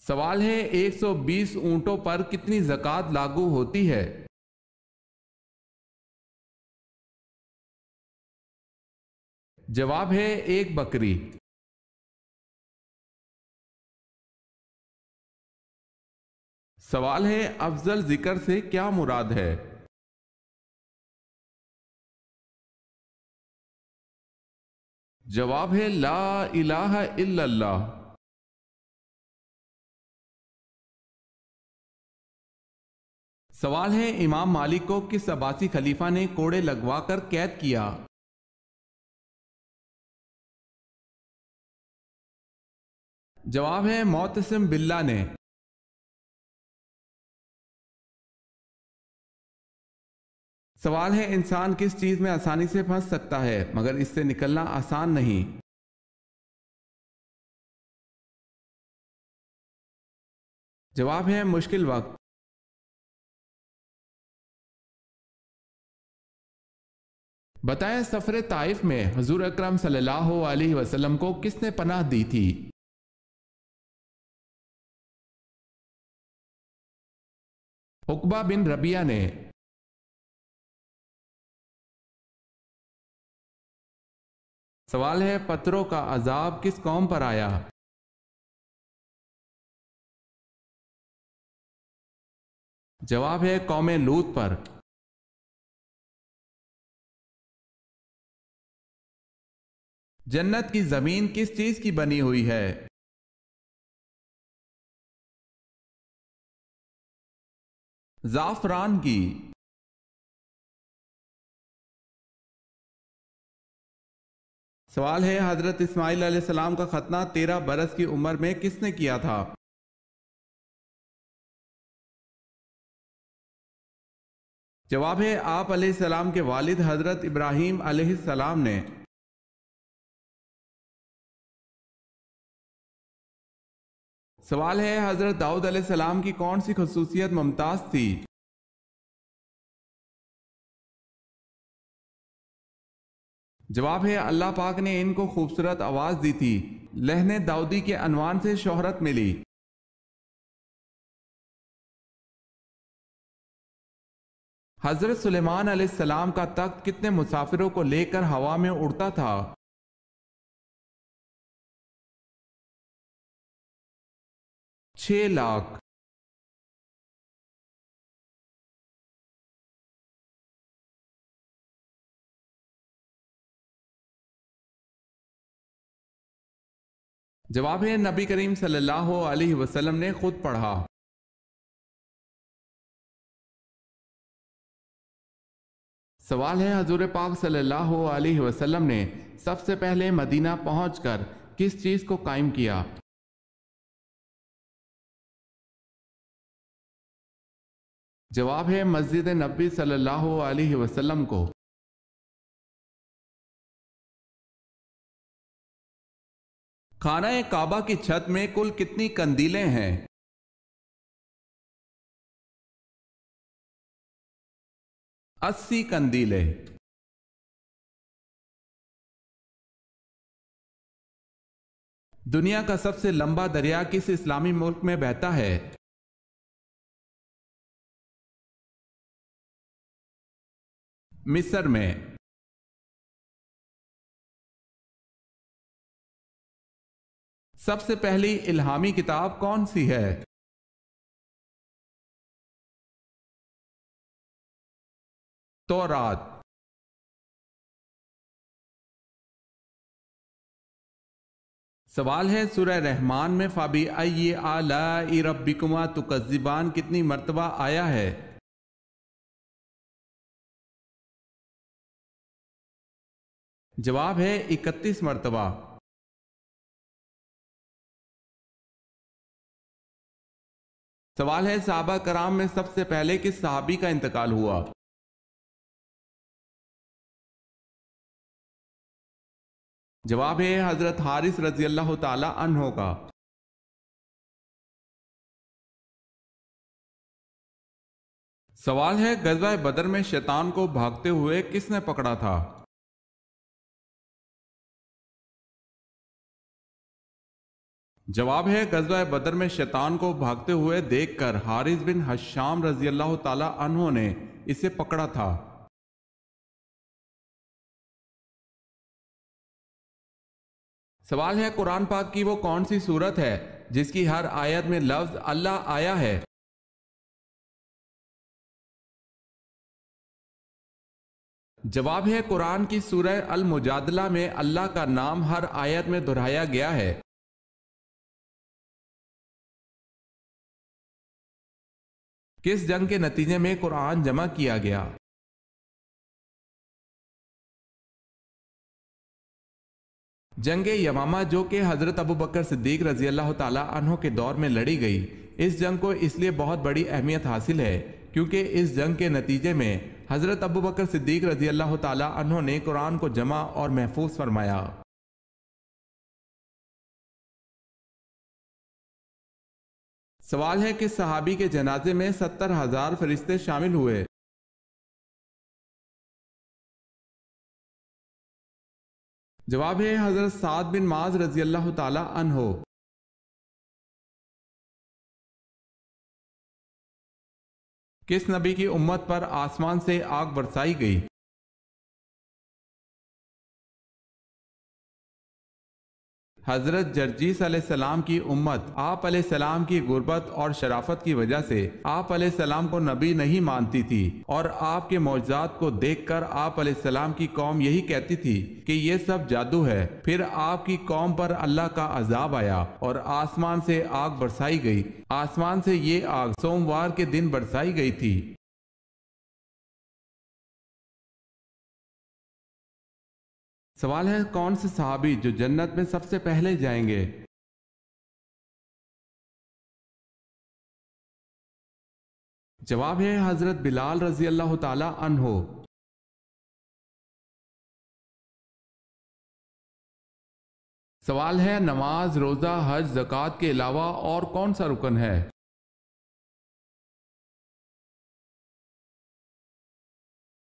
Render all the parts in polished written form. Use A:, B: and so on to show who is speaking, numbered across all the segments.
A: سوال ہے 120 اونٹوں پر کتنی زکوٰۃ لاگو ہوتی ہے؟ جواب ہے 1 بکری۔ سوال ہے افضل ذکر سے کیا مراد ہے؟ جواب ہے لا الہ الا اللہ۔ سوال ہے امام مالک کو کس عباسی خلیفہ نے کوڑے لگوا کر قید کیا؟ جواب ہے معتصم باللہ نے۔ سوال ہے انسان کس چیز میں آسانی سے پھنس سکتا ہے مگر اس سے نکلنا آسان نہیں؟ جواب ہے مشکل وقت۔ بتائیں سفر طائف میں حضور اکرم صلی اللہ علیہ وسلم کو کس نے پناہ دی تھی؟ عقبہ بن ربیعہ نے۔ سوال ہے پتھروں کا عذاب کس قوم پر آیا؟ جواب ہے قوم لوط پر۔ جنت کی زمین کس چیز کی بنی ہوئی ہے؟ زعفران کی۔ سوال ہے حضرت اسماعیل علیہ السلام کا ختنہ 13 برس کی عمر میں کس نے کیا تھا؟ جواب ہے آپ علیہ السلام کے والد حضرت ابراہیم علیہ السلام نے۔ سوال ہے حضرت داؤد علیہ السلام کی کون سی خصوصیت ممتاز تھی؟ جواب ہے اللہ پاک نے ان کو خوبصورت آواز دی تھی، لہن داؤدی کے عنوان سے شہرت ملی۔ حضرت سلیمان علیہ السلام کا تخت کتنے مسافروں کو لے کر ہوا میں اڑتا تھا؟ 6 لاکھ۔ جواب ہے نبی کریم صلی اللہ علیہ وسلم نے خود پڑھا۔ سوال ہے حضور پاک صلی اللہ علیہ وسلم نے سب سے پہلے مدینہ پہنچ کر کس چیز کو قائم کیا؟ جواب ہے مسجد نبی صلی اللہ علیہ وسلم کو۔ خانہ کعبہ کی چھت میں کل کتنی قندیلیں ہیں؟ 80 قندیلیں۔ دنیا کا سب سے لمبا دریا کس اسلامی ملک میں بہتا ہے؟ مصر میں۔ سب سے پہلی الہامی کتاب کون سی ہے؟ تورات۔ سوال ہے سورہ رحمان میں فَبِأَيِّ آلَاءِ رَبِّكُمَا تُكَذِّبَانِ کتنی مرتبہ آیا ہے؟ جواب ہے 31 مرتبہ۔ سوال ہے صحابہ کرام میں سب سے پہلے کس صحابی کا انتقال ہوا؟ جواب ہے حضرت حارث رضی اللہ تعالی عنہ کا۔ سوال ہے غزوہ بدر میں شیطان کو بھاگتے ہوئے کس نے پکڑا تھا؟ جواب ہے غزوہ بدر میں شیطان کو بھاگتے ہوئے دیکھ کر حارث بن حشام رضی اللہ تعالی عنہ نے اسے پکڑا تھا۔ سوال ہے قرآن پاک کی وہ کون سی سورت ہے جس کی ہر آیت میں لفظ اللہ آیا ہے؟ جواب ہے قرآن کی سورہ المجادلہ میں اللہ کا نام ہر آیت میں دہرایا گیا ہے۔ کس جنگ کے نتیجے میں قرآن جمع کیا گیا؟ جنگ یمامہ، جو کہ حضرت ابوبکر صدیق رضی اللہ تعالی عنہ کے دور میں لڑی گئی۔ اس جنگ کو اس لیے بہت بڑی اہمیت حاصل ہے کیونکہ اس جنگ کے نتیجے میں حضرت ابوبکر صدیق رضی اللہ تعالی عنہ نے قرآن کو جمع اور محفوظ فرمایا۔ سوال ہے کہ صحابی کے جنازے میں 70,000 فرشتے شامل ہوئے۔ جواب ہے حضرت سعد بن معاذ رضی اللہ تعالی عنہ۔ کس نبی کی امت پر آسمان سے آگ برسائی گئی؟ حضرت جرجیس علیہ السلام کی امت آپ علیہ السلام کی غربت اور شرافت کی وجہ سے آپ علیہ السلام کو نبی نہیں مانتی تھی، اور آپ کے معجزات کو دیکھ کر آپ علیہ السلام کی قوم یہی کہتی تھی کہ یہ سب جادو ہے۔ پھر آپ کی قوم پر اللہ کا عذاب آیا اور آسمان سے آگ برسائی گئی۔ آسمان سے یہ آگ سوموار کے دن برسائی گئی تھی۔ سوال ہے کون سے صحابی جو جنت میں سب سے پہلے جائیں گے؟ جواب ہے حضرت بلال رضی اللہ تعالی عنہ۔ سوال ہے نماز، روزہ، حج، زکوٰۃ کے علاوہ اور کون سا رکن ہے؟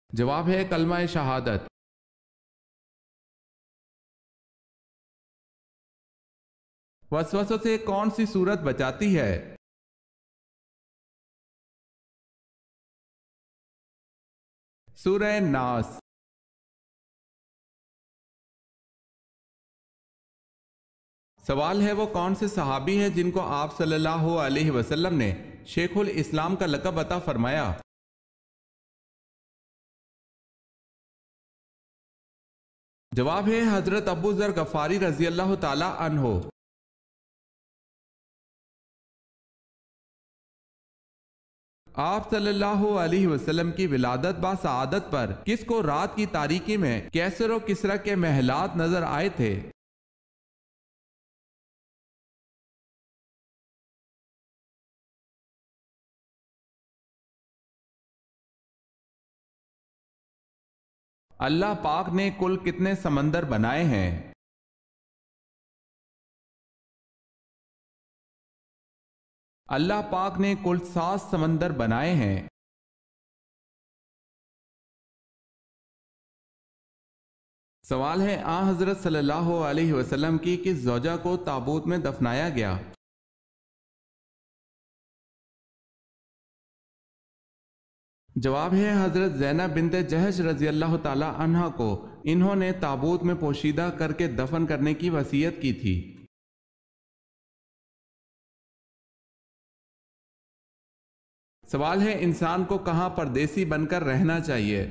A: جواب ہے کلمہ شہادت۔ وسوسوں سے کون سی صورت بچاتی ہے؟ سورہ ناس۔ سوال ہے وہ کون سے صحابی ہیں جن کو آپ صلی اللہ علیہ وسلم نے شیخ الاسلام کا لقب عطا فرمایا؟ جواب ہے حضرت ابو ذر غفاری رضی اللہ تعالی عنہ۔ آپ صلی اللہ علیہ وسلم کی ولادت با سعادت پر کس کو رات کی تاریکی میں کیسر و کسرا کے محلات نظر آئے تھے؟ اللہ پاک نے کل کتنے سمندر بنائے ہیں؟ اللہ پاک نے کل 7 سمندر بنائے ہیں۔ سوال ہے حضرت صلی اللہ علیہ وسلم کی کس زوجہ کو تابوت میں دفنایا گیا؟ جواب ہے حضرت زینب بنت جہش رضی اللہ تعالی عنہ کو انہوں نے تابوت میں پوشیدہ کر کے دفن کرنے کی وصیت کی تھی۔ سوال ہے انسان کو کہاں پردیسی بن کر رہنا چاہیے؟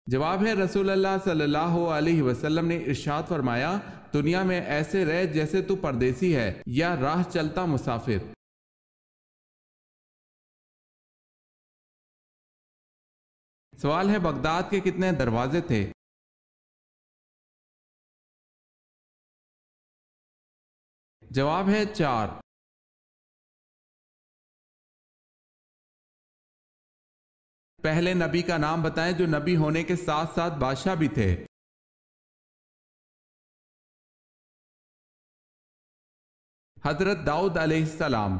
A: جواب ہے رسول اللہ صلی اللہ علیہ وسلم نے ارشاد فرمایا دنیا میں ایسے رہ جیسے تو پردیسی ہے یا راہ چلتا مسافر۔ سوال ہے بغداد کے کتنے دروازے تھے؟ جواب ہے 4۔ پہلے نبی کا نام بتائیں جو نبی ہونے کے ساتھ ساتھ بادشاہ بھی تھے۔ حضرت داؤد علیہ السلام۔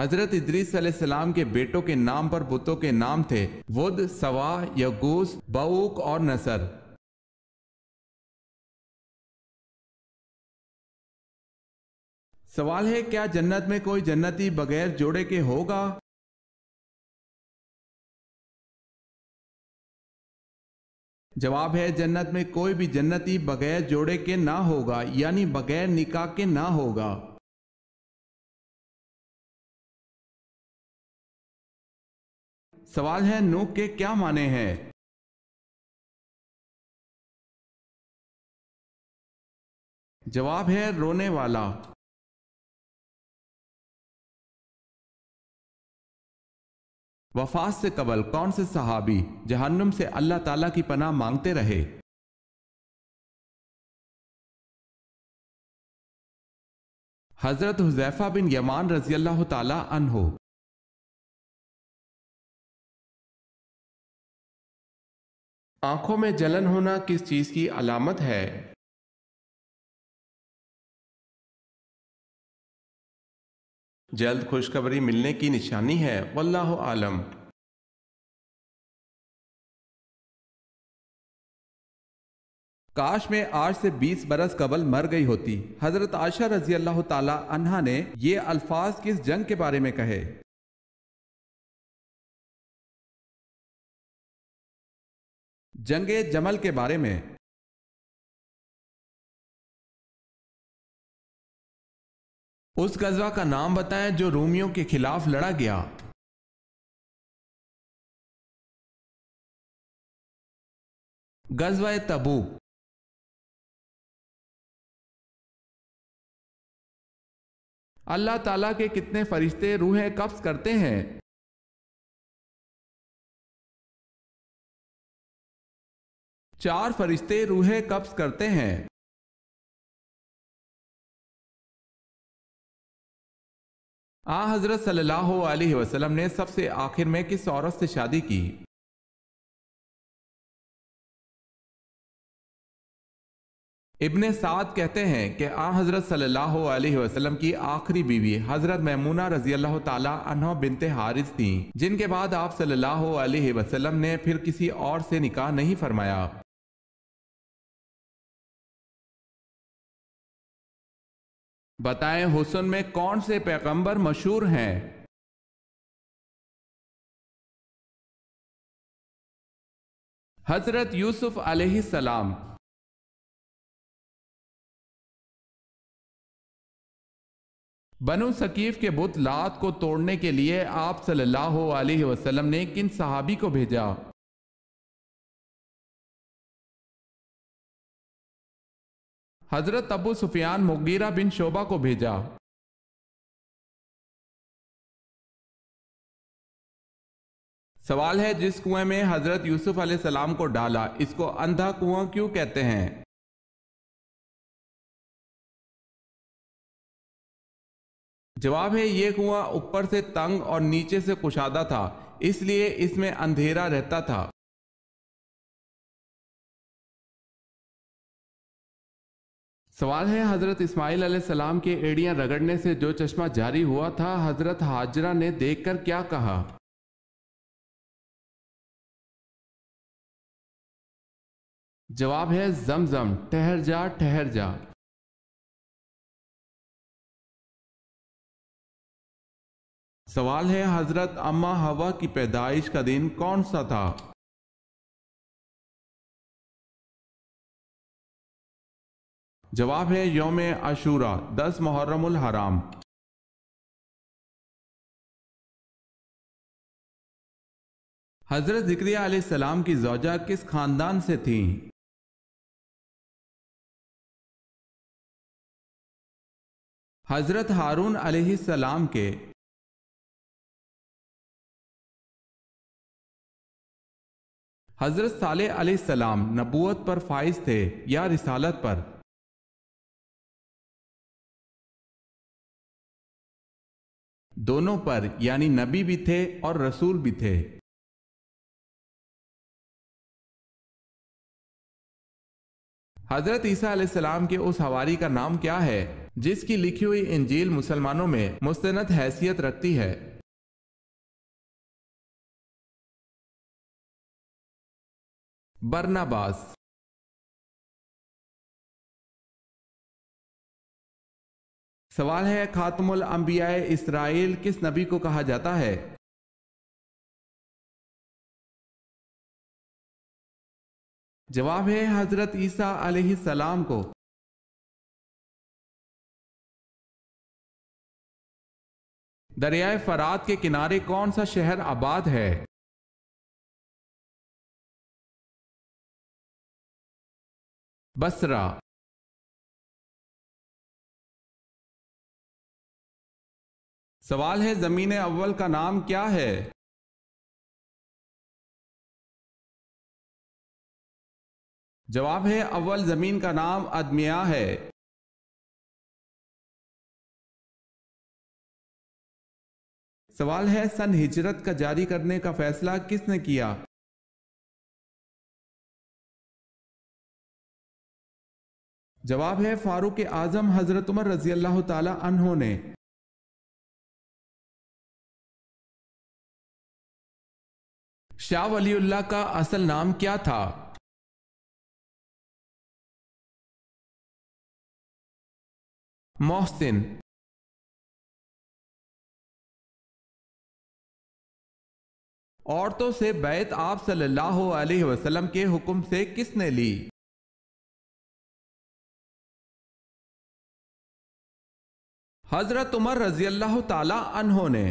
A: حضرت ادریس علیہ السلام کے بیٹوں کے نام پر بتوں کے نام تھے ود، سوا، یغوث، بؤوک اور نصر۔ سوال ہے، کیا جنت میں کوئی جنتی بغیر جوڑے کے ہوگا؟ جواب ہے، جنت میں کوئی بھی جنتی بغیر جوڑے کے نہ ہوگا، یعنی بغیر نکاح کے نہ ہوگا۔ سوال ہے، نوح کے کیا معنی ہیں؟ جواب ہے، رونے والا۔ وفات سے قبل کون سے صحابی جہنم سے اللہ تعالیٰ کی پناہ مانگتے رہے؟ حضرت حذیفہ بن یمان رضی اللہ تعالیٰ عنہ۔ آنکھوں میں جلن ہونا کس چیز کی علامت ہے؟ جلد خوشخبری ملنے کی نشانی ہے، واللہ عالم۔ کاش میں آج سے 20 برس قبل مر گئی ہوتی۔ حضرت عائشہ رضی اللہ تعالی عنہا نے یہ الفاظ کس جنگ کے بارے میں کہے؟ جنگ جمل کے بارے میں۔ اس غزوہ کا نام بتائیں جو رومیوں کے خلاف لڑا گیا۔ غزوہ تبوک۔ اللہ تعالیٰ کے کتنے فرشتے روحیں قبض کرتے ہیں؟ 4 فرشتے روحیں قبض کرتے ہیں۔ حضرت صلی اللہ علیہ وسلم نے سب سے آخر میں کس عورت سے شادی کی؟ ابن سعد کہتے ہیں کہ حضرت صلی اللہ علیہ وسلم کی آخری بیوی حضرت میمونہ رضی اللہ تعالی عنہ بنت حارث تھیں، جن کے بعد آپ صلی اللہ علیہ وسلم نے پھر کسی اور سے نکاح نہیں فرمایا۔ بتائیں حسن میں کون سے پیغمبر مشہور ہیں؟ حضرت یوسف علیہ السلام۔ بنو ثقیف کے بت لات کو توڑنے کے لیے آپ صلی اللہ علیہ وسلم نے کن صحابی کو بھیجا؟ حضرت ابو سفیان مغیرہ بن شعبہ کو بھیجا۔ سوال ہے، جس کنویں میں حضرت یوسف علیہ السلام کو ڈالا اس کو اندھا کنواں کیوں کہتے ہیں؟ جواب ہے، یہ کنواں اوپر سے تنگ اور نیچے سے کشادہ تھا، اس لیے اس میں اندھیرا رہتا تھا۔ سوال ہے، حضرت اسماعیل علیہ السلام کے ایڑیاں رگڑنے سے جو چشمہ جاری ہوا تھا حضرت ہاجرہ نے دیکھ کر کیا کہا؟ جواب ہے، زمزم، ٹھہر جا ٹھہر جا۔ سوال ہے، حضرت اماں حوا کی پیدائش کا دن کون سا تھا؟ جواب ہے، یوم عاشوراء، 10 محرم الحرام۔ حضرت زکریا علیہ السلام کی زوجہ کس خاندان سے تھیں؟ حضرت ہارون علیہ السلام کے۔ حضرت صالح علیہ السلام نبوت پر فائز تھے یا رسالت پر؟ دونوں پر، یعنی نبی بھی تھے اور رسول بھی تھے۔ حضرت عیسیٰ علیہ السلام کے اس حواری کا نام کیا ہے جس کی لکھی ہوئی انجیل مسلمانوں میں مستند حیثیت رکھتی ہے۔ برناباس۔ سوال ہے، خاتم الانبیاء اسرائیل کس نبی کو کہا جاتا ہے؟ جواب ہے حضرت عیسیٰ علیہ السلام کو۔ دریائے فرات کے کنارے کون سا شہر آباد ہے؟ بصرہ۔ سوال ہے، زمین اول کا نام کیا ہے؟ جواب ہے اول زمین کا نام ادمیہ ہے۔ سوال ہے، سن ہجرت کا جاری کرنے کا فیصلہ کس نے کیا؟ جواب ہے فاروق اعظم حضرت عمر رضی اللہ تعالی عنہ نے۔ شاہ ولی اللہ کا اصل نام کیا تھا؟ محسن۔ عورتوں سے بیعت آپ صلی اللہ علیہ وسلم کے حکم سے کس نے لی؟ حضرت عمر رضی اللہ تعالی عنہ نے۔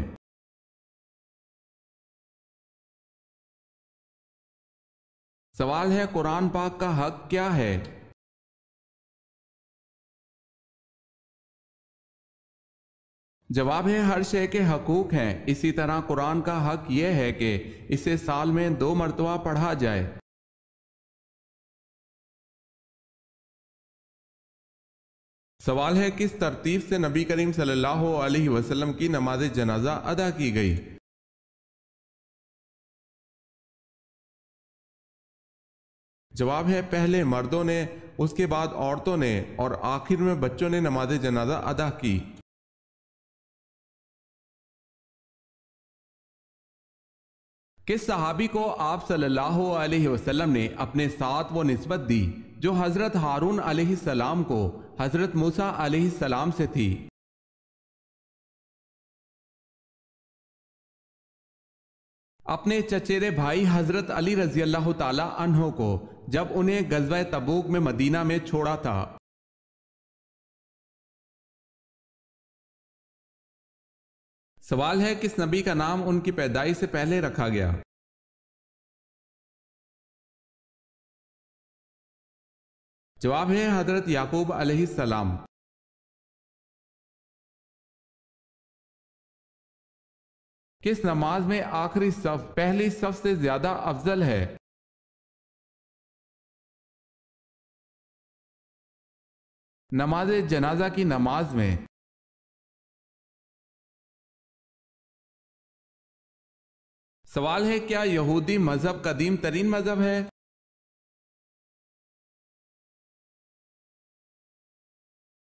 A: سوال ہے، قرآن پاک کا حق کیا ہے؟ جواب ہے ہر شے کے حقوق ہیں، اسی طرح قرآن کا حق یہ ہے کہ اسے سال میں 2 مرتبہ پڑھا جائے۔ سوال ہے، کس ترتیب سے نبی کریم صلی اللہ علیہ وسلم کی نماز جنازہ ادا کی گئی؟ جواب ہے پہلے مردوں نے، اس کے بعد عورتوں نے اور آخر میں بچوں نے نماز جنازہ ادا کی۔ کس صحابی کو آپ صلی اللہ علیہ وسلم نے اپنے ساتھ وہ نسبت دی جو حضرت ہارون علیہ السلام کو حضرت موسیٰ علیہ السلام سے تھی؟ اپنے چچیرے بھائی حضرت علی رضی اللہ تعالی عنہ کو جب انہیں غزوہ تبوک میں مدینہ میں چھوڑا تھا۔ سوال ہے، کس نبی کا نام ان کی پیدائش سے پہلے رکھا گیا؟ جواب ہے حضرت یعقوب علیہ السلام۔ کس نماز میں آخری صف پہلی صف سے زیادہ افضل ہے؟ نماز جنازہ کی نماز میں۔ سوال ہے، کیا یہودی مذہب قدیم ترین مذہب ہے؟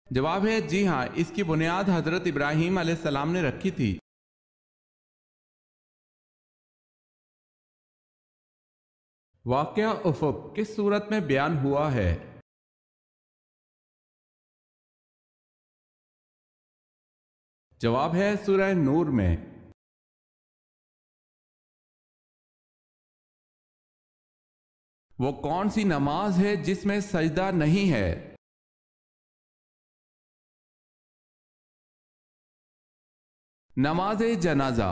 A: جواب ہے جی ہاں، اس کی بنیاد حضرت ابراہیم علیہ السلام نے رکھی تھی۔ واقعہ افق کس صورت میں بیان ہوا ہے؟ جواب ہے سورہ نور میں۔ وہ کون سی نماز ہے جس میں سجدہ نہیں ہے؟ نماز جنازہ۔